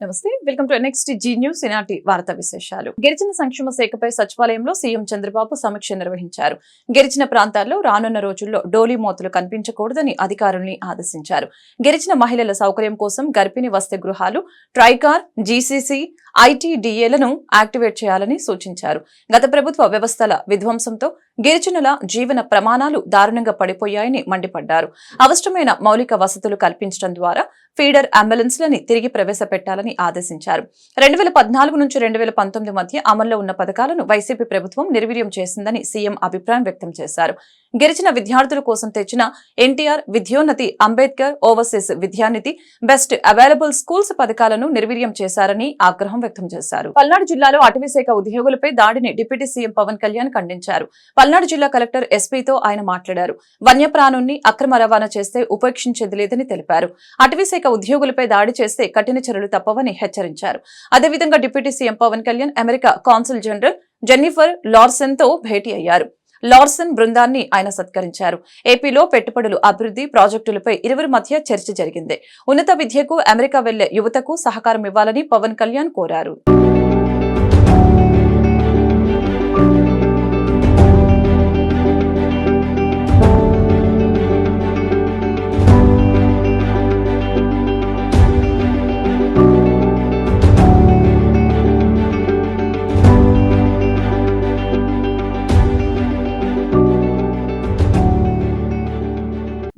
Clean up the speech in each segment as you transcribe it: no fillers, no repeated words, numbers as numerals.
నమస్తే, welcome to next Zee News. ఈనాటి వార్తా విశేషాలు. గిరిజన సంక్షేమ శాఖపై సచివాలయంలో సీఎం చంద్రబాబు సమీక్ష నిర్వహించారు. గిరిజన ప్రాంతాల్లో రానున్న రోజుల్లో డోలీ మోతలు కనిపించకూడదని అధికారుల్ని ఆదేశించారు. గిరిజన మహిళల సౌకర్యం కోసం గర్భిణీ వసతి గృహాలు, ట్రైకార్, జీసీసీ, ఐటీడీఏలను యాక్టివేట్ చేయాలని సూచించారు. గత ప్రభుత్వ వ్యవస్థల విధ్వంసంతో గిరిజనుల జీవన ప్రమాణాలు దారుణంగా పడిపోయాయని మండిపడ్డారు. అవసరమైన మౌలిక వసతులు కల్పించడం ద్వారా ఫీడర్ అంబులెన్స్లని తిరిగి ప్రవేశపెట్టాలని ఆదేశించారు. 2014 నుంచి 2019 మధ్య అమల్లో ఉన్న పథకాలను వైసీపీ ప్రభుత్వం నిర్వీర్యం చేసిందని సీఎం అభిప్రాయం వ్యక్తం చేశారు. గిరిజన విద్యార్థుల కోసం తెచ్చిన ఎన్టీఆర్ విద్యోన్నతి, అంబేద్కర్ ఓవర్సీస్ విద్యానిధి, బెస్ట్ అవైలబుల్ స్కూల్స్ పథకాలను నిర్వీర్యం చేశారని ఆగ్రహం వ్యక్తం చేశారు. పల్నాడు జిల్లాలో అటవీశాఖ ఉద్యోగులపై దాడిని డిప్యూటీ సీఎం పవన్ కళ్యాణ్ ఖండించారు. పల్నాడు జిల్లా కలెక్టర్ ఎస్పీతో ఆయన మాట్లాడారు. వన్యప్రాణుల్ని అక్రమ రవాణా చేస్తే ఉపేక్షించేది లేదని తెలిపారు. అటవీశాఖ ఉద్యోగులపై దాడి చేస్తే కఠిన చర్యలు తప్పవని హెచ్చరించారు. అదేవిధంగా deputy CM Pawan Kalyan America consul general Jennifer Larson తో భేటీ అయ్యారు. లార్సన్ బృందాన్ని ఆయన సత్కరించారు. ఏపీలో పెట్టుబడులు, అభివృద్ధి ప్రాజెక్టులపై ఇరువురి మధ్య చర్చ జరిగింది. ఉన్నత విద్యకు అమెరికా వెళ్లే యువతకు సహకారం ఇవ్వాలని పవన్ కళ్యాణ్ కోరారు.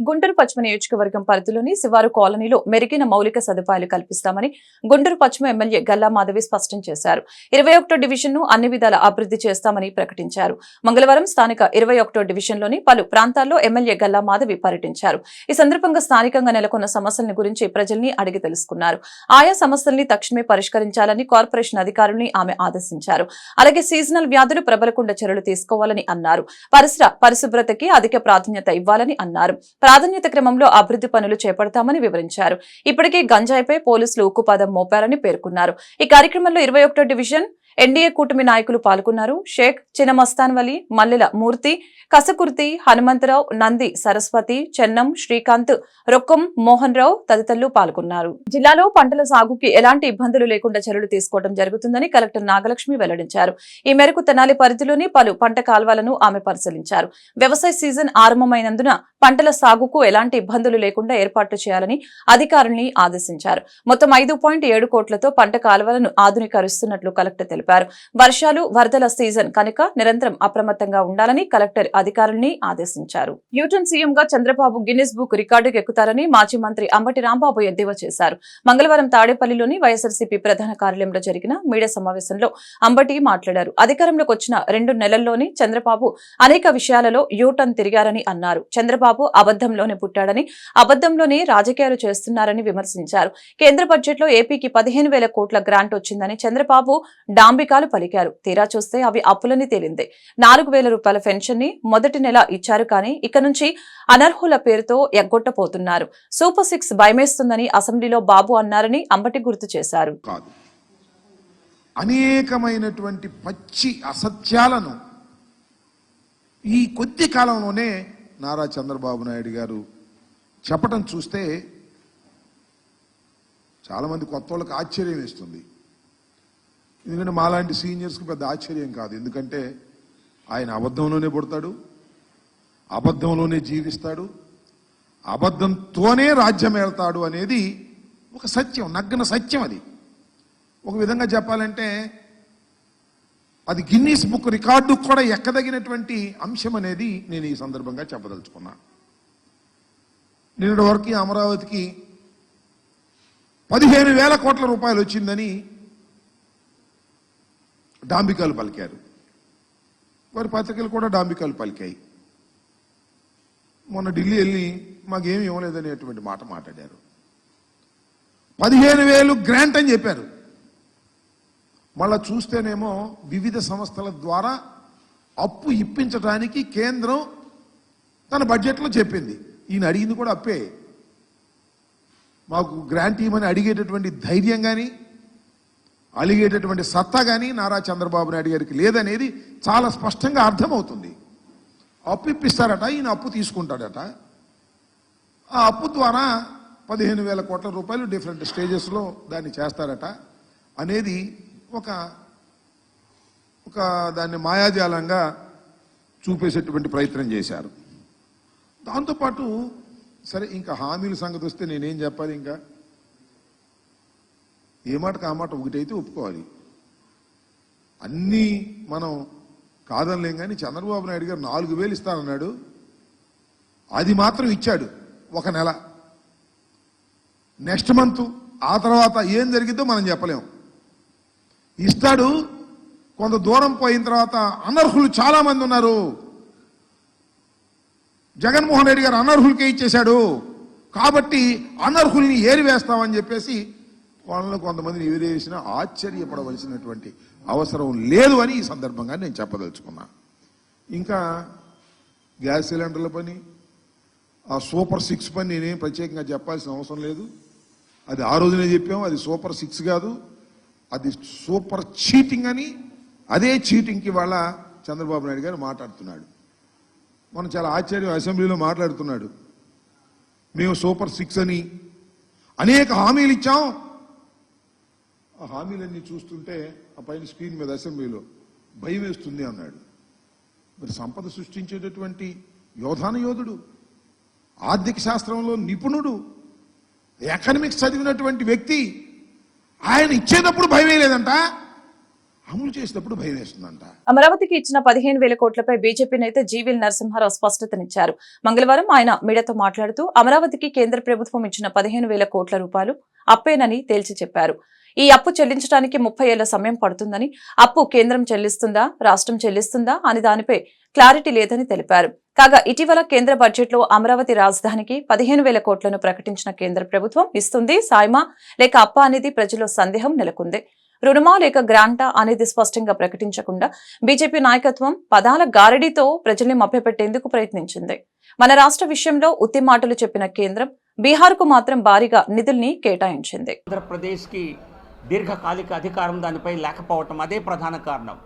గుంటూరు పశ్చిమ నియోజకవర్గం పరిధిలోని శివారు కాలనీలో మెరుగైన మౌలిక సదుపాయాలు కల్పిస్తామని గుంటూరు పశ్చిమ ఎమ్మెల్యే గల్లా మాధవి స్పష్టం చేశారు. 21వ డివిజన్ ను అన్ని విధాల అభివృద్ధి చేస్తామని ప్రకటించారు. మంగళవారం స్థానిక 21వ డివిజన్లోని పలు ప్రాంతాల్లో ఎమ్మెల్యే గల్లా మాధవి పర్యటించారు. ఈ సందర్భంగా స్థానికంగా నెలకొన్న సమస్యల గురించి ప్రజల్ని అడిగి తెలుసుకున్నారు. ఆయా సమస్యల్ని తక్షణమే పరిష్కరించాలని కార్పొరేషన్ అధికారుల్ని ఆమె ఆదేశించారు. అలాగే సీజనల్ వ్యాధులు ప్రబలకుండా చర్యలు తీసుకోవాలని అన్నారు. పరిశుభ్రతకి అధిక ప్రాధాన్యత ఇవ్వాలని అన్నారు. ప్రాధాన్యత క్రమంలో అభివృద్ధి పనులు చేపడతామని వివరించారు. ఇప్పటికే గంజాయిపై పోలీసులు ఉక్కుపాదం మోపారని పేర్కొన్నారు. ఈ కార్యక్రమంలో 21వ డివిజన్ ఎన్డీఏ కూటమి నాయకులు పాల్గొన్నారు. షేక్ చినమస్తాన్ వలి, మల్లెల మూర్తి, కసకుర్తి, హనుమంతరావు, నంది సరస్వతి, చెన్నం, శ్రీకాంత్, రొక్కం మోహన్ రావు తదితరులు పాల్గొన్నారు. జిల్లాలో పంటల సాగుకి ఎలాంటి ఇబ్బందులు లేకుండా చర్యలు తీసుకోవడం జరుగుతుందని కలెక్టర్ నాగలక్ష్మి వెల్లడించారు. ఈ మేరకు తెనాలి పరిధిలోని పలు పంట కాల్వలను ఆమె పరిశీలించారు. వ్యవసాయ సీజన్ ఆరంభమైనందున పంటల సాగుకు ఎలాంటి ఇబ్బందులు లేకుండా ఏర్పాట్లు చేయాలని అధికారుల్ని ఆదేశించారు. మొత్తం 5.7 కోట్లతో పంట కాలువలను ఆధునీకరిస్తున్నట్లు కలెక్టర్ తెలిపారు. వర్షాలు, వరదల సీజన్ కనుక నిరంతరం అప్రమత్తంగా ఉండాలని కలెక్టర్ అధికారుల్ని ఆదేశించారు. యూటర్న్ సీఎం గా చంద్రబాబు గిన్నిస్ బుక్ రికార్డుకు ఎక్కుతారని మాజీ మంత్రి అంబటి రాంబాబు ఎద్దేవా చేశారు. మంగళవారం తాడేపల్లిలోని వైఎస్ఆర్సీపీ ప్రధాన కార్యాలయంలో జరిగిన మీడియా సమావేశంలో అంబటి మాట్లాడారు. అధికారంలోకి వచ్చిన 2 నెలల్లోనే చంద్రబాబు అనేక విషయాలలో యూటర్న్ తిరిగారని అన్నారు. చంద్రబాబు అబద్ధంలోనే పుట్టాడని, అబద్ధంలోనే రాజకీయాలు చేస్తున్నారని విమర్శించారు. కేంద్ర బడ్జెట్ లో ఏపీకి 15,000 కోట్ల గ్రాంట్ వచ్చిందని చంద్రబాబు డాంబికాలు పలికారు. తీరా చూస్తే అవి అప్పులని తేలింది. 4,000 రూపాయల పెన్షన్ ని మొదటి నెల ఇచ్చారు, కానీ ఇక నుంచి అనర్హుల పేరుతో ఎగ్గొట్టబోతున్నారు. సూపర్ 6 భయమేస్తుందని అసెంబ్లీలో బాబు అన్నారని అంబటి గుర్తు చేశారు. అనేకమైనటువంటి పచ్చి అసత్యాలను ఈ కొద్ది కాలంలోనే నారా చంద్రబాబు నాయుడు గారు చెప్పటం చూస్తే చాలామంది కొత్త వాళ్ళకి ఆశ్చర్యం వేస్తుంది. ఎందుకంటే మాలాంటి సీనియర్స్కి పెద్ద ఆశ్చర్యం కాదు. ఎందుకంటే ఆయన అబద్ధంలోనే పుడతాడు, అబద్ధంలోనే జీవిస్తాడు, అబద్ధంతోనే రాజ్యం వెళ్తాడు అనేది ఒక సత్యం, నగ్న సత్యం. అది ఒక విధంగా చెప్పాలంటే అది గిన్నీస్ బుక్ రికార్డు కూడా ఎక్కదగినటువంటి అంశం అనేది నేను ఈ సందర్భంగా చెప్పదలుచుకున్నా. నిన్నటి వరకు అమరావతికి 15,000 కోట్ల రూపాయలు వచ్చిందని డాంబికాలు పలికారు. వారి పత్రికలు కూడా డాంబికాలు పలికాయి. మొన్న ఢిల్లీ వెళ్ళి మాకేమి ఇవ్వలేదనేటువంటి మాట మాట్లాడారు. 15,000 గ్రాంట్ అని చెప్పారు. మళ్ళా చూస్తేనేమో వివిధ సంస్థల ద్వారా అప్పు ఇప్పించడానికి కేంద్రం తన బడ్జెట్లో చెప్పింది. ఈయన అడిగింది కూడా అప్పే. మాకు గ్రాంట్ ఇవ్వమని అడిగేటటువంటి ధైర్యం కానీ అలిగేటటువంటి సత్తా కానీ నారా చంద్రబాబు నాయుడు గారికి లేదనేది చాలా స్పష్టంగా అర్థమవుతుంది. అప్పు ఇప్పిస్తారట, ఈయన అప్పు తీసుకుంటాడట. ఆ అప్పు ద్వారా 15,000 కోట్ల రూపాయలు డిఫరెంట్ స్టేజెస్లో దాన్ని చేస్తారట అనేది ఒక దాన్ని మాయాజాలంగా చూపేసేటువంటి ప్రయత్నం చేశారు. దాంతోపాటు సరే ఇంకా హామీల సంగతి వస్తే నేనేం చెప్పాలి, ఇంకా ఏ మాటకు ఆ మాట ఒకటైతే ఒప్పుకోవాలి. అన్నీ మనం కాదనలేం, కానీ చంద్రబాబు నాయుడు గారు 4,000 ఇస్తానన్నాడు, అది మాత్రం ఇచ్చాడు ఒక నెల. నెక్స్ట్ మంత్ ఆ తర్వాత ఏం జరిగిద్దో మనం చెప్పలేం. ఇస్తాడు, కొంత దూరం పోయిన తర్వాత అనర్హులు చాలా మంది ఉన్నారు, జగన్మోహన్ రెడ్డి గారు అనర్హులకే ఇచ్చేశాడు, కాబట్టి అనర్హుల్ని ఏరివేస్తామని చెప్పేసి వాళ్ళలో కొంతమందిని ఏరివేసినా ఆశ్చర్యపడవలసినటువంటి అవసరం లేదు అని ఈ సందర్భంగా నేను చెప్పదలుచుకున్నా. ఇంకా గ్యాస్ సిలిండర్ల పని, ఆ సూపర్ 6 పని నేనేం ప్రత్యేకంగా చెప్పాల్సిన అవసరం లేదు. అది ఆ రోజునే చెప్పాము, అది సూపర్ 6 కాదు, అది సూపర్ చీటింగ్ అని. అదే చీటింగ్కి వాళ్ళ చంద్రబాబు నాయుడు గారు మాట్లాడుతున్నాడు. మనం చాలా ఆశ్చర్యం, అసెంబ్లీలో మాట్లాడుతున్నాడు, మేము సూపర్ 6 అని అనేక హామీలు ఇచ్చాం. ఆ హామీలన్నీ చూస్తుంటే ఆ పైన స్క్రీన్ మీద అసెంబ్లీలో భయం వేస్తుంది అన్నాడు. మరి సంపద సృష్టించేటటువంటి యోధాన యోధుడు, ఆర్థిక శాస్త్రంలో నిపుణుడు, ఎకనామిక్స్ చదివినటువంటి వ్యక్తి, ఆయన ఇచ్చేటప్పుడు భయం వేయలేదంట, అమలు చేసేటప్పుడు భయం వేస్తుందంట. అమరావతికి ఇచ్చిన 15,000 కోట్లపై బీజేపీ నేత జీవీఎల్ నరసింహారావు స్పష్టతనిచ్చారు. మంగళవారం ఆయన మీడియాతో మాట్లాడుతూ అమరావతికి కేంద్ర ప్రభుత్వం ఇచ్చిన 15,000 కోట్ల రూపాయలు అప్పేనని తేల్చి చెప్పారు. ఈ అప్పు చెల్లించడానికి 30 ఏళ్ల సమయం పడుతుందని, అప్పు కేంద్రం చెల్లిస్తుందా రాష్ట్రం చెల్లిస్తుందా అని దానిపై క్లారిటీ లేదని తెలిపారు. కాగా ఇటీవల కేంద్ర బడ్జెట్లో అమరావతి రాజధానికి 15,000 కోట్లను ప్రకటించిన కేంద్ర ప్రభుత్వం ఇస్తుంది సాయమా లేక అప్ప అనేది ప్రజల్లో సందేహం నెలకొంది. రుణమా లేక గ్రాంటా అనేది స్పష్టంగా ప్రకటించకుండా బీజేపీ నాయకత్వం పదాల గారడీతో ప్రజల్ని మభ్యపెట్టేందుకు ప్రయత్నించింది. మన రాష్ట్ర విషయంలో ఉత్తి మాటలు చెప్పిన కేంద్రం బీహార్కు మాత్రం భారీగా నిధుల్ని కేటాయించింది. ఆంధ్రప్రదేశ్కి దీర్ఘకాలిక అధికారం దానిపై లేకపోవటం అదే ప్రధాన కారణం.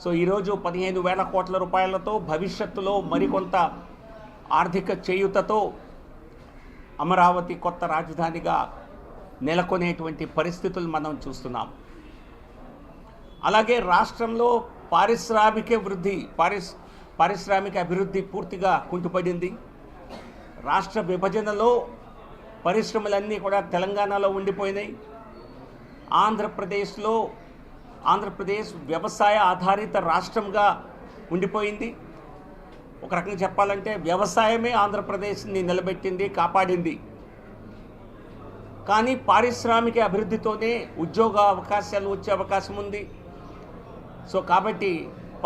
సో ఈరోజు 15,000 కోట్ల రూపాయలతో భవిష్యత్తులో మరికొంత ఆర్థిక చేయూతతో అమరావతి కొత్త రాజధానిగా నెలకొనేటువంటి పరిస్థితులు మనం చూస్తున్నాం. అలాగే రాష్ట్రంలో పారిశ్రామిక అభివృద్ధి పూర్తిగా కుంటుపడింది. రాష్ట్ర విభజనలో పరిశ్రమలన్నీ కూడా తెలంగాణలో ఉండిపోయినాయి. ఆంధ్రప్రదేశ్ వ్యవసాయ ఆధారిత రాష్ట్రంగా ఉండిపోయింది. ఒక రకంగా చెప్పాలంటే వ్యవసాయమే ఆంధ్రప్రదేశ్ని నిలబెట్టింది, కాపాడింది. కానీ పారిశ్రామిక అభివృద్ధితోనే ఉద్యోగ అవకాశాలు వచ్చే అవకాశం ఉంది. సో కాబట్టి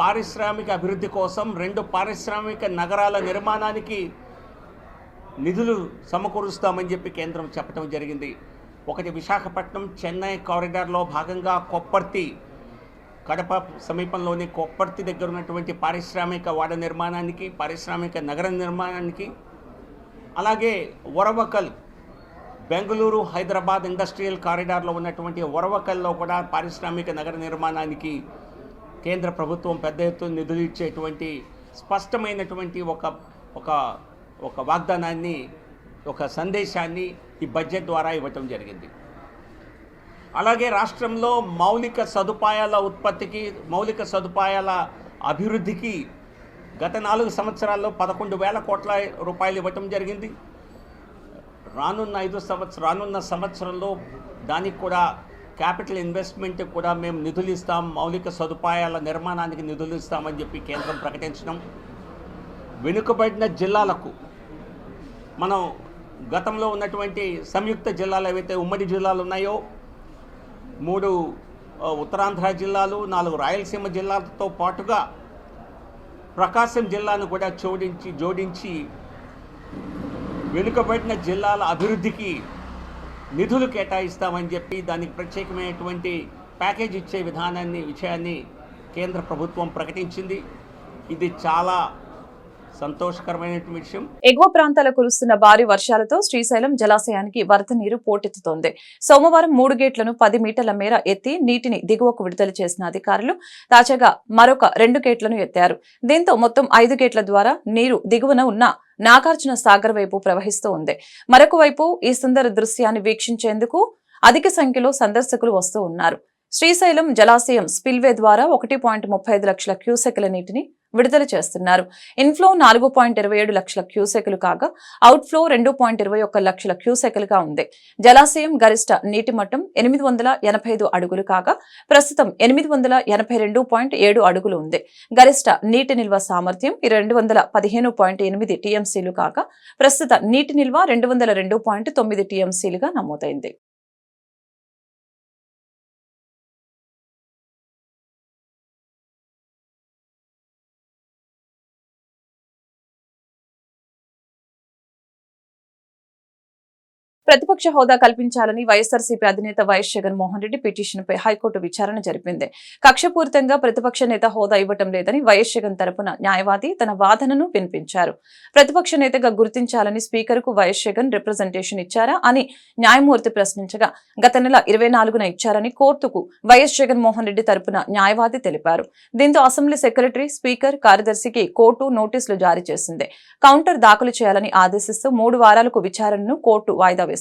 పారిశ్రామిక అభివృద్ధి కోసం 2 పారిశ్రామిక నగరాల నిర్మాణానికి నిధులు సమకూరుస్తామని చెప్పి కేంద్రం చెప్పడం జరిగింది. ఒకటి విశాఖపట్నం చెన్నై కారిడార్లో భాగంగా కొప్పర్తి, కడప సమీపంలోని కొప్పర్తి దగ్గర ఉన్నటువంటి పారిశ్రామిక వాడ నిర్మాణానికి, పారిశ్రామిక నగర నిర్మాణానికి, అలాగే వరవకల్ బెంగళూరు హైదరాబాద్ ఇండస్ట్రియల్ కారిడార్లో ఉన్నటువంటి వరవకల్లో కూడా పారిశ్రామిక నగర నిర్మాణానికి కేంద్ర ప్రభుత్వం పెద్ద ఎత్తున నిధులు ఇచ్చేటువంటి స్పష్టమైనటువంటి ఒక వాగ్దానాన్ని, ఒక సందేశాన్ని ఈ బడ్జెట్ ద్వారా ఇవ్వటం జరిగింది. అలాగే రాష్ట్రంలో మౌలిక సదుపాయాల ఉత్పత్తికి, మౌలిక సదుపాయాల అభివృద్ధికి గత 4 సంవత్సరాల్లో 11,000 కోట్ల రూపాయలు ఇవ్వటం జరిగింది. రానున్న సంవత్సరంలో దానికి కూడా క్యాపిటల్ ఇన్వెస్ట్మెంట్ కూడా మేము నిధులు ఇస్తాం, మౌలిక సదుపాయాల నిర్మాణానికి నిధులు ఇస్తామని చెప్పి కేంద్రం ప్రకటించడం. వెనుకబడిన జిల్లాలకు మనం గతంలో ఉన్నటువంటి సంయుక్త జిల్లాలు ఏవైతే ఉమ్మడి జిల్లాలు ఉన్నాయో, 3 ఉత్తరాంధ్ర జిల్లాలు, 4 రాయలసీమ జిల్లాలతో పాటుగా ప్రకాశం జిల్లాను కూడా జోడించి వెనుకబడిన జిల్లాల అభివృద్ధికి నిధులు కేటాయిస్తామని చెప్పి దానికి ప్రత్యేకమైనటువంటి ప్యాకేజ్ ఇచ్చే విషయాన్ని కేంద్ర ప్రభుత్వం ప్రకటించింది. ఇది చాలా సంతోషకరమైన విషయం. ఎగువ ప్రాంతాల కురుస్తున్న భారీ వర్షాలతో శ్రీశైలం జలాశయానికి వరద నీరు పోటెత్తుతోంది. సోమవారం 3 గేట్లను 10 మీటర్ల మేర ఎత్తి నీటిని దిగువకు విడుదల చేసిన అధికారులు తాజాగా మరొక 2 గేట్లను ఎత్తారు. దీంతో మొత్తం 5 గేట్ల ద్వారా నీరు దిగువన ఉన్న నాగార్జున సాగర్ వైపు ప్రవహిస్తూ ఉంది. మరొక వైపు ఈ సుందర దృశ్యాన్ని వీక్షించేందుకు అధిక సంఖ్యలో సందర్శకులు వస్తూ ఉన్నారు. శ్రీశైలం జలాశయం స్పిల్వే ద్వారా 1.35 లక్షల క్యూసెక్ల నీటిని విడుదల చేస్తున్నారు. ఇన్ఫ్లో 4.27 లక్షల క్యూసెక్లు కాగా అవుట్ఫ్లో 2.21 లక్షల క్యూసెక్లుగా ఉంది. జలాశయం గరిష్ట నీటి మట్టం 885 అడుగులు కాగా ప్రస్తుతం 882.7 అడుగులు ఉంది. గరిష్ట నీటి నిల్వ సామర్థ్యం 215.8 టీఎంసీలు కాగా ప్రస్తుత నీటి నిల్వ 202.9 టీఎంసీలుగా నమోదైంది. ప్రతిపక్ష హోదా కల్పించాలని వైఎస్ఆర్సీపీ అధినేత వైఎస్ జగన్మోహన్ రెడ్డి పిటిషన్పై హైకోర్టు విచారణ జరిపింది. కక్షపూరితంగా ప్రతిపక్ష నేత హోదా ఇవ్వటం లేదని వైఎస్ జగన్ తరపున న్యాయవాది తన వాదనను వినిపించారు. ప్రతిపక్ష నేతగా గుర్తించాలని స్పీకర్కు వైఎస్ జగన్ రిప్రజెంటేషన్ ఇచ్చారా అని న్యాయమూర్తి ప్రశ్నించగా గత నెల 24న ఇచ్చారని కోర్టుకు వైఎస్ జగన్మోహన్ రెడ్డి తరపున న్యాయవాది తెలిపారు. దీంతో అసెంబ్లీ సెక్రటరీ, స్పీకర్, కార్యదర్శికి కోర్టు నోటీసులు జారీ చేసింది. కౌంటర్ దాఖలు చేయాలని ఆదేశిస్తూ 3 వారాలకు విచారణను కోర్టు వాయిదా వేసింది.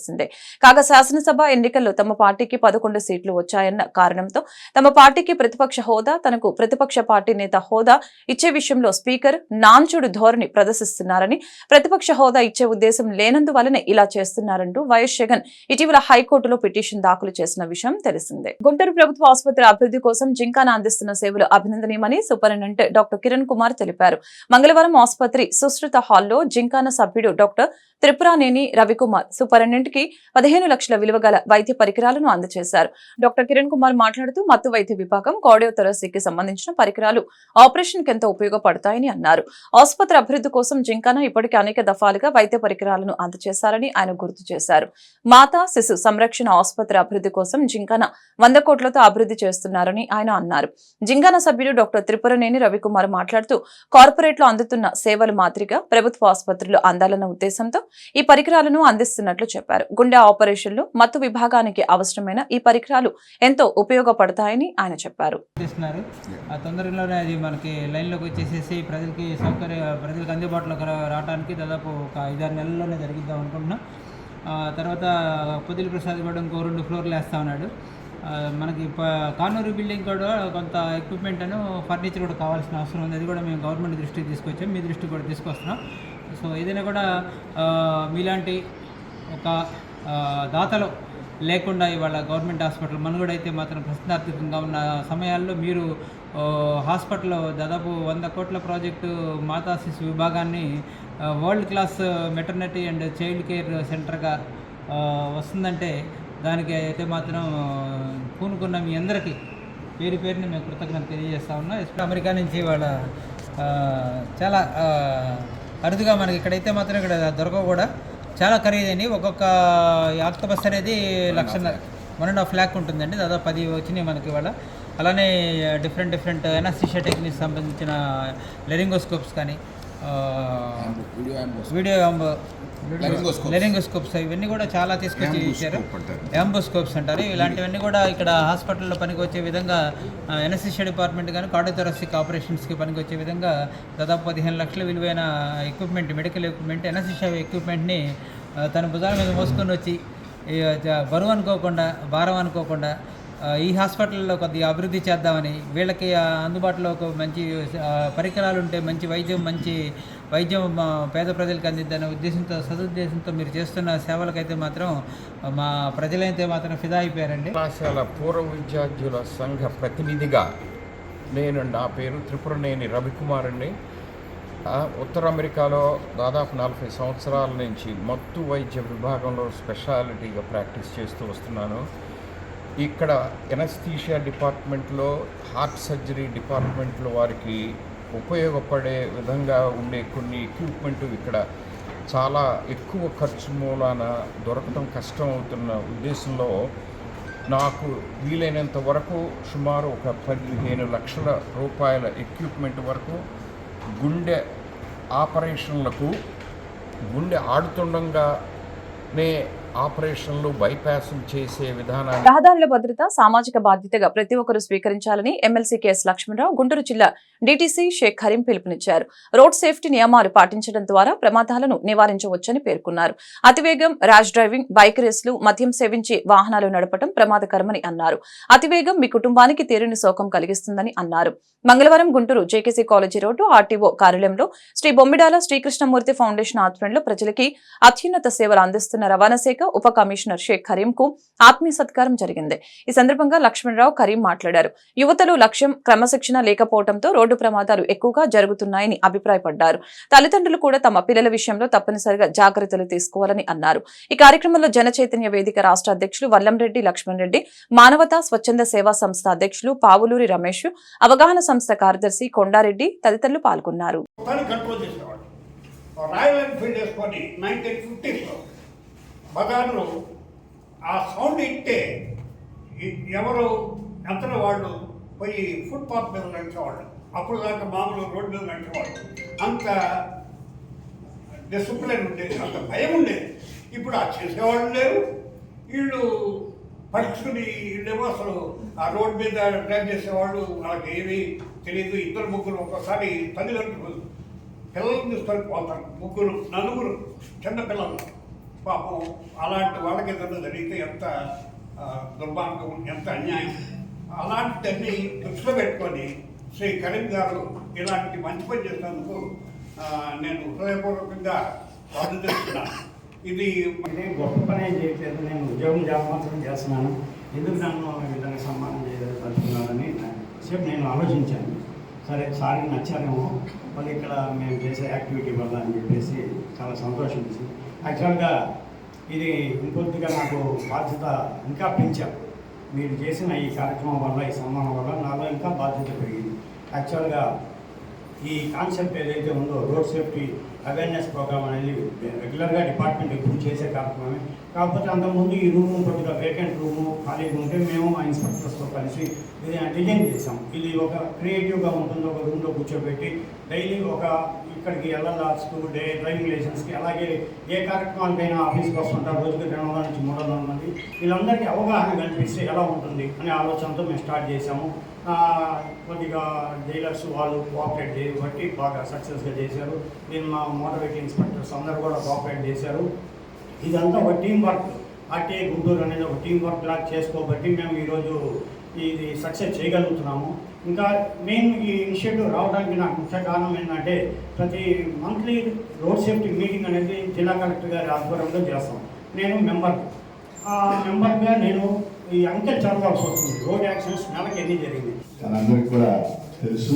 కాగా శాసనసభ ఎన్నికల్లో తమ పార్టీకి 11 సీట్లు వచ్చాయన్న కారణంతో తమ పార్టీకి ప్రతిపక్ష హోదా, తనకు ప్రతిపక్ష పార్టీ నేత హోదా ఇచ్చే విషయంలో స్పీకర్ నాన్చుడు ధోరణి ప్రదర్శిస్తున్నారని, ప్రతిపక్ష హోదా ఇచ్చే ఉద్దేశం లేనందువల్లనే ఇలా చేస్తున్నారంటూ వైఎస్ జగన్ ఇటీవల హైకోర్టులో పిటిషన్ దాఖలు చేసిన విషయం తెలిసిందే. గుంటూరు ప్రభుత్వ ఆసుపత్రి అభివృద్ధి కోసం జింకానా అందిస్తున్న సేవలు అభినందనీయమని సూపరింటెండెంట్ డాక్టర్ కిరణ్ కుమార్ తెలిపారు. మంగళవారం ఆసుపత్రి సుశ్రుత హాల్లో జింకానా సభ్యుడు డాక్టర్ త్రిపురానేని రవికుమార్ సూపరింటెండెంట్ కి 15 లక్షల విలువ గల వైద్య పరికరాలను అందజేశారు. డాక్టర్ కిరణ్ కుమార్ మాట్లాడుతూ మత్తు వైద్య విభాగం, కార్డియోథొరాసిక్ సంబంధించిన పరికరాలు ఆపరేషన్ కి ఎంతో ఉపయోగపడతాయని అన్నారు. ఆసుపత్రి అభివృద్ధి కోసం జింకానా ఇప్పటికే అనేక దఫాలుగా వైద్య పరికరాలను అందజేశారని ఆయన గుర్తు చేశారు. మాతా శిశు సంరక్షణ ఆసుపత్రి అభివృద్ధి కోసం జింకానా 100 కోట్లతో అభివృద్ధి చేస్తున్నారని ఆయన అన్నారు. జింకానా సభ్యుడు డాక్టర్ త్రిపురనేని రవికుమార్ మాట్లాడుతూ కార్పొరేట్ లో అందుతున్న సేవలు మాదిరిగా ప్రభుత్వ ఆసుపత్రులు అందాలన్న ఉద్దేశంతో ఈ పరికరాలను అందిస్తున్నట్లు చెప్పారు. గుండె ఆపరేషన్లు, మత్తు విభాగానికి అవసరమైన ఈ పరికరాలు ఎంతో ఉపయోగపడతాయని ఆయన చెప్పారు. తొందరలోనే అది మనకి లైన్లోకి వచ్చేసేసి ప్రజలకు అందుబాటులోకి రావడానికి దాదాపు ఒక 5-6 నెలల్లోనే జరిగిద్దాం అనుకుంటున్నాం. తర్వాత పొదిలి ప్రసాద్ కూడా ఇంకో 2 ఫ్లోర్లు వేస్తా ఉన్నాడు. మనకి కానూరు బిల్డింగ్ కూడా కొంత ఎక్విప్మెంట్ అను ఫర్నిచర్ కూడా కావాల్సిన అవసరం ఉంది. అది కూడా మేము గవర్నమెంట్ దృష్టికి తీసుకొచ్చాం, మీ దృష్టికి కూడా తీసుకొస్తున్నాం. సో ఏదైనా కూడా మీలాంటి ఒక దాతలు లేకుండా ఇవాళ గవర్నమెంట్ హాస్పిటల్ మనుగడ అయితే మాత్రం ప్రశ్నార్థకంగా ఉన్న సమయాల్లో మీరు హాస్పిటల్లో దాదాపు 100 కోట్ల ప్రాజెక్టు మాతా శిశు విభాగాన్ని world class maternity and child care సెంటర్గా వస్తుందంటే దానికి అయితే మాత్రం పూనుకున్న మీ అందరికీ పేరు పేరుని మేము కృతజ్ఞత తెలియజేస్తా ఉన్నాం. అమెరికా నుంచి వాళ్ళ చాలా అరుదుగా మనకి ఇక్కడైతే మాత్రం ఇక్కడ దొరకవు కూడా, చాలా ఖరీదైనవి. ఒక్కొక్క ఆక్టోపస్ అనేది 1.5 lakh ఉంటుందండి. దాదాపు 10 వచ్చినాయి మనకి ఇవాళ. అలానే డిఫరెంట్ ఎనాస్థీషియా టెక్నిక్స్ సంబంధించిన లెరింగోస్కోప్స్ కానీ, లెరింగోస్కోప్స్ ఇవన్నీ కూడా చాలా తీసుకొచ్చి ఇచ్చారు. యాంబోస్కోప్స్ అంటారు. ఇలాంటివన్నీ కూడా ఇక్కడ హాస్పిటల్లో పనికి వచ్చే విధంగా ఎనస్థీషియా డిపార్ట్మెంట్ కానీ కార్డియోథొరాసిక్ ఆపరేషన్స్కి పనికి వచ్చే విధంగా దాదాపు 15 లక్షల విలువైన ఎక్విప్మెంట్, మెడికల్ ఎక్విప్మెంట్, ఎనస్థీషియా ఎక్విప్మెంట్ని తన భుజాల మీద మోసుకొని వచ్చి బరువు అనుకోకుండా, భారం అనుకోకుండా ఈ హాస్పిటల్లో కొద్దిగా అభివృద్ధి చేద్దామని, వీళ్ళకి అందుబాటులో ఒక మంచి పరికరాలు ఉంటే మంచి వైద్యం పేద ప్రజలకు అందిద్దనే ఉద్దేశంతో, సదుద్దేశంతో మీరు చేస్తున్న సేవలకైతే మాత్రం మా ప్రజలైతే మాత్రం ఫిదా అయిపోయారండి. కళాశాల పూర్వ విద్యార్థుల సంఘ ప్రతినిధిగా నా పేరు త్రిపురనేని రవికుమార్ అండి. ఉత్తర అమెరికాలో దాదాపు 40 సంవత్సరాల నుంచి మత్తు వైద్య విభాగంలో స్పెషాలిటీగా ప్రాక్టీస్ చేస్తూ వస్తున్నాను. ఇక్కడ ఎనస్థీషియా డిపార్ట్మెంట్లో, హార్ట్ సర్జరీ డిపార్ట్మెంట్లో వారికి ఉపయోగపడే విధంగా ఉండే కొన్ని ఎక్విప్మెంట్ ఇక్కడ చాలా ఎక్కువ ఖర్చు మూలాన దొరకటం కష్టం అవుతున్న ఉద్దేశంలో నాకు వీలైనంత వరకు సుమారు ఒక 15 లక్షల రూపాయల ఎక్విప్మెంట్ వరకు గుండె ఆపరేషన్లకు, గుండె ఆడుతుండగానే ఆపరేషన్లు బైపాస్లు చేసే విధానాన్ని రహదారుల భద్రత సామాజిక బాధ్యతగా ప్రతి ఒక్కరూ స్వీకరించాలని ఎమ్మెల్సీ కెఎస్ లక్ష్మణరావు గుంటూరు జిల్లా డీటీసీ షేక్ కరీం పిలుపునిచ్చారు. రోడ్ సేఫ్టీ నియమాలు పాటించడం ద్వారా ప్రమాదాలను నివారించవచ్చని పేర్కొన్నారు. అతివేగం, ర్యాష్ డ్రైవింగ్, బైక్ రేసులు, మద్యం సేవించి వాహనాలు నడపడం ప్రమాదకరమని అన్నారు. అతివేగం మీ కుటుంబానికి తీరని శోకం కలిగిస్తుందని అన్నారు. మంగళవారం Guntur JKC college road RTO కార్యాలయంలో శ్రీ బొమ్మిడాల శ్రీకృష్ణమూర్తి ఫౌండేషన్ ఆధ్వర్యంలో ప్రజలకి అత్యున్నత సేవలు అందిస్తున్న రవాణా శాఖ ఉప కమిషనర్ షేక్ కరీం కు ఆత్మీయ సత్కారం జరిగింది. ఈ సందర్భంగా లక్ష్మణరావు కరీం మాట్లాడారు. యువతలు లక్ష్యం, క్రమశిక్షణ లేకపోవడంతో రోడ్డు ప్రమాదాలు ఎక్కువగా జరుగుతున్నాయని అభిప్రాయపడ్డారు. తల్లిదండ్రులు కూడా తమ పిల్లల విషయంలో తప్పనిసరిగా జాగ్రత్తలు తీసుకోవాలని అన్నారు. ఈ కార్యక్రమంలో జన చైతన్య వేదిక రాష్ట్ర అధ్యక్షులు వల్లంరెడ్డి లక్ష్మణ్ రెడ్డి, మానవతా స్వచ్ఛంద సేవా సంస్థ అధ్యక్షులు పావులూరి రమేష్, అవగాహన సంస్థ కార్యదర్శి కొండారెడ్డి తదితరులు పాల్గొన్నారు. రాయల్ ఎన్ఫీల్డ్ వేసుకొని 1950s బజార్లో ఆ సౌండ్ ఇట్టే ఎవరు ఎంతలో వాళ్ళు పోయి ఫుట్పాత్ మీద నడిచేవాళ్ళు. అప్పుడు దాకా మామూలు రోడ్డు మీద నడిచేవాళ్ళు. అంత డిసిప్లిన్ ఉండేది, అంత భయం ఉండేది. ఇప్పుడు ఆ చేసేవాళ్ళు లేరు. వీళ్ళు పరీక్షని వీళ్ళేమో అసలు ఆ రోడ్డు మీద డ్రైవ్ చేసేవాళ్ళు వాళ్ళకి ఏమీ తెలియదు. ఇద్దరు ముగ్గురు ఒక్కోసారి తల్లిదండ్రులు పిల్లల్ని తీసుకొని పోతారు. ముగ్గురు నలుగురు చిన్న పిల్లలు. పాపం అలాంటి వాళ్ళకి ఏదైనా జరిగితే ఎంత దుర్మార్గం, ఎంత అన్యాయం. అలాంటివన్నీ దృష్టిలో పెట్టుకొని శ్రీ కరీం గారు ఇలాంటి మంచి పని చేసినందుకు నేను హృదయపూర్వకంగా అభినందిస్తున్నాను. ఇది గొప్ప పని ఏం చేయట్లేదు. నేను ఉద్యోగం మాత్రం చేస్తున్నాను. ఎందుకు నన్ను ఈ విధంగా సన్మానం చేయదలుచుకున్నానని సేపు నేను ఆలోచించాను. సరే సార్కి నచ్చారేమో వాళ్ళు ఇక్కడ మేము చేసే యాక్టివిటీ వల్ల అని చెప్పేసి చాలా సంతోషం వేసింది. యాక్చువల్గా ఇది ఇంకొద్దిగా నాకు బాధ్యత ఇంకా పెంచారు. మీరు చేసిన ఈ కార్యక్రమం వల్ల, ఈ సన్మానం వల్ల నాలో ఇంకా బాధ్యత పెరిగింది. యాక్చువల్గా ఈ కాన్సెప్ట్ ఏదైతే ఉందో రోడ్ సేఫ్టీ అవేర్నెస్ ప్రోగ్రామ్ అనేది రెగ్యులర్గా డిపార్ట్మెంట్ ఎప్పుడు చేసే కార్యక్రమమే. కాకపోతే అంతకుముందు ఈ రూము కొద్దిగా వేకెంట్ రూము ఖాళీగా ఉంటే మేము మా ఇన్స్పెక్టర్స్తో కలిసి డిజైన్ చేసాం. ఇది ఒక క్రియేటివ్గా ఉంటుంది. ఒక రూమ్లో కూర్చోబెట్టి డైలీ ఒక ఇక్కడికి ఎల్ఎల్ఆర్స్కు, డ్రైవింగ్ లైసెన్స్కి, అలాగే ఏ కార్యక్రమాలకైనా ఆఫీస్కి వస్తుంటారు. రోజుకి 200 నుంచి 300 మంది. వీళ్ళందరికీ అవగాహన కల్పిస్తే ఎలా ఉంటుంది అనే ఆలోచనతో మేము స్టార్ట్ చేసాము. కొద్దిగా డీలర్స్ వాళ్ళు కోఆపరేట్ చేయబట్టి బాగా సక్సెస్గా చేశారు. దీన్ని మా మోటార్ వెహికల్ ఇన్స్పెక్టర్స్ అందరూ కూడా కోఆపరేట్ చేశారు. ఇదంతా ఒక టీం వర్క్. ఆర్టీఐ గుంటూరు అనేది ఒక టీం వర్క్ లాగా చేసుకోబట్టి మేము ఈరోజు ఇది సక్సెస్ చేయగలుగుతున్నాము. ఇంకా మెయిన్ ఈ ఇనిషియేటివ్ రావడానికి నాకు ముఖ్య కారణం ఏంటంటే ప్రతి మంత్లీ రోడ్ సేఫ్టీ మీటింగ్ అనేది జిల్లా కలెక్టర్ గారి ఆధ్వర్యంలో చేస్తాం. నేను మెంబర్గా నేను ఈ అంకెలు చదవాల్సి వస్తుంది. రోడ్ యాక్సిడెంట్స్ నెలకి ఎన్ని జరిగింది అందరికీ కూడా తెలుసు.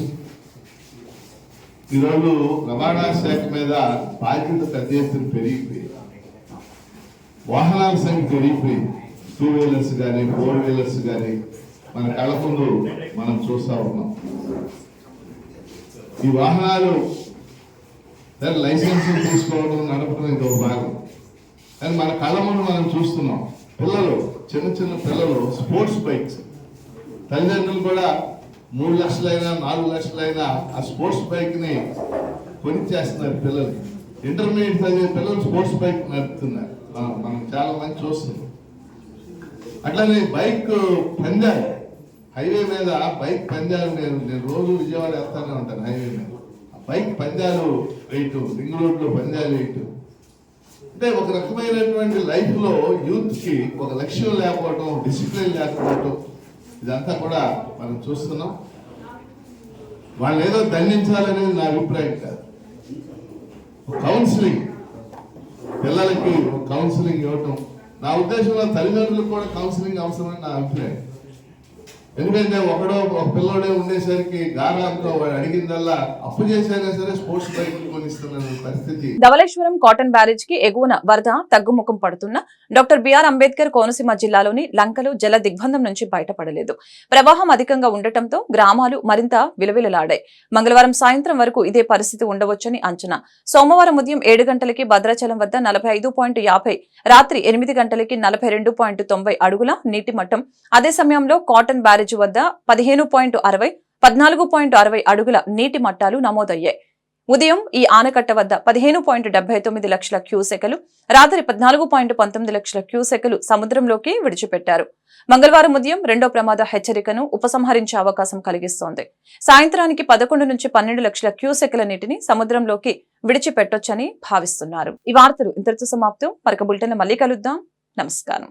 ఈరోజు రవాణా శాఖ మీద బాధ్యత పెద్ద ఎత్తున పెరిగిపోయింది. వాహనాల సంఖ్య పెరిగిపోయింది. 2 వీలర్స్ కానీ 4 వీలర్స్ కానీ మన కళ్ళ ముందు మనం చూస్తూ ఉన్నాం. ఈ వాహనాలు లైసెన్స్ తీసుకోవడం, నడపడం ఇంకొక భాగం. కానీ మన కళ్ళ ముందు మనం చూస్తున్నాం పిల్లలు, చిన్న చిన్న పిల్లలు స్పోర్ట్స్ బైక్స్. తల్లిదండ్రులు కూడా 3 లక్షలైనా 4 లక్షలైనా ఆ స్పోర్ట్స్ బైక్ని కొనిచ్చేస్తున్నారు పిల్లలు. ఇంటర్మీడియట్ చదివే పిల్లలు స్పోర్ట్స్ బైక్ నడుపుతున్నారు. మనం చాలా మంది చూస్తున్నాం. అట్లానే బైక్ పందాలు, హైవే మీద బైక్ పందాలు. నేను రోజు విజయవాడ వెళ్తానే ఉంటాను హైవే మీద. బైక్ పందాలు వేయటం, రింగ్ రోడ్లో పందాలు వేయటం అంటే ఒక రకమైనటువంటి లైఫ్లో యూత్కి ఒక లక్ష్యం లేకపోవడం, డిసిప్లిన్ లేకపోవడం, ఇదంతా కూడా మనం చూస్తున్నాం. వాళ్ళు ఏదో దండించాలనేది నా అభిప్రాయం కాదు. కౌన్సిలింగ్, పిల్లలకి కౌన్సిలింగ్ ఇవ్వటం, నా ఉద్దేశంలో తల్లిదండ్రులకు కూడా కౌన్సిలింగ్ అవసరమని నా అభిప్రాయం. ఎందుకంటే ఒక పిల్లోడే ఉండేసరికి గారాంతో వాడు అడిగిందల్లా అప్పు చేసైనా సరే స్పోర్ట్స్ బైక్ కొనిస్తున్న పరిస్థితి. ధవళేశ్వరం కాటన్ బ్యారేజ్ కి ఎగువన వరద తగ్గుముఖం పడుతున్న డాక్టర్ బిఆర్ అంబేద్కర్ కోనసీమ జిల్లాలోని లంకలు జల దిగ్బంధం నుంచి బయటపడలేదు. ప్రవాహం అధికంగా ఉండటంతో గ్రామాలు మరింత విలవిలలాడాయి. మంగళవారం సాయంత్రం వరకు ఇదే పరిస్థితి ఉండవచ్చని అంచనా. సోమవారం ఉదయం 7 గంటలకి భద్రాచలం వద్ద 45.50, రాత్రి 8 గంటలకి 42.90 అడుగుల నీటి మట్టం. అదే సమయంలో కాటన్ బ్యారేజ్ వద్ద 15.60, 14.60 అడుగుల నీటి మట్టాలు నమోదయ్యాయి. ఉదయం ఈ ఆనకట్ట వద్ద 15.79 లక్షల క్యూసెకలు, రాత్రి 14.19 లక్షల క్యూసెకలు సముద్రంలోకి విడిచిపెట్టారు. మంగళవారం ఉదయం రెండో ప్రమాద హెచ్చరికను ఉపసంహరించే అవకాశం కలిగిస్తోంది. సాయంత్రానికి 11 నుంచి 12 లక్షల క్యూసెకల నీటిని సముద్రంలోకి విడిచిపెట్టొచ్చని భావిస్తున్నారు. ఈ వార్తలు ఇంతటితో సమాప్తం. మరొక బులెటిన్లో మళ్ళీ కలుద్దాం. నమస్కారం.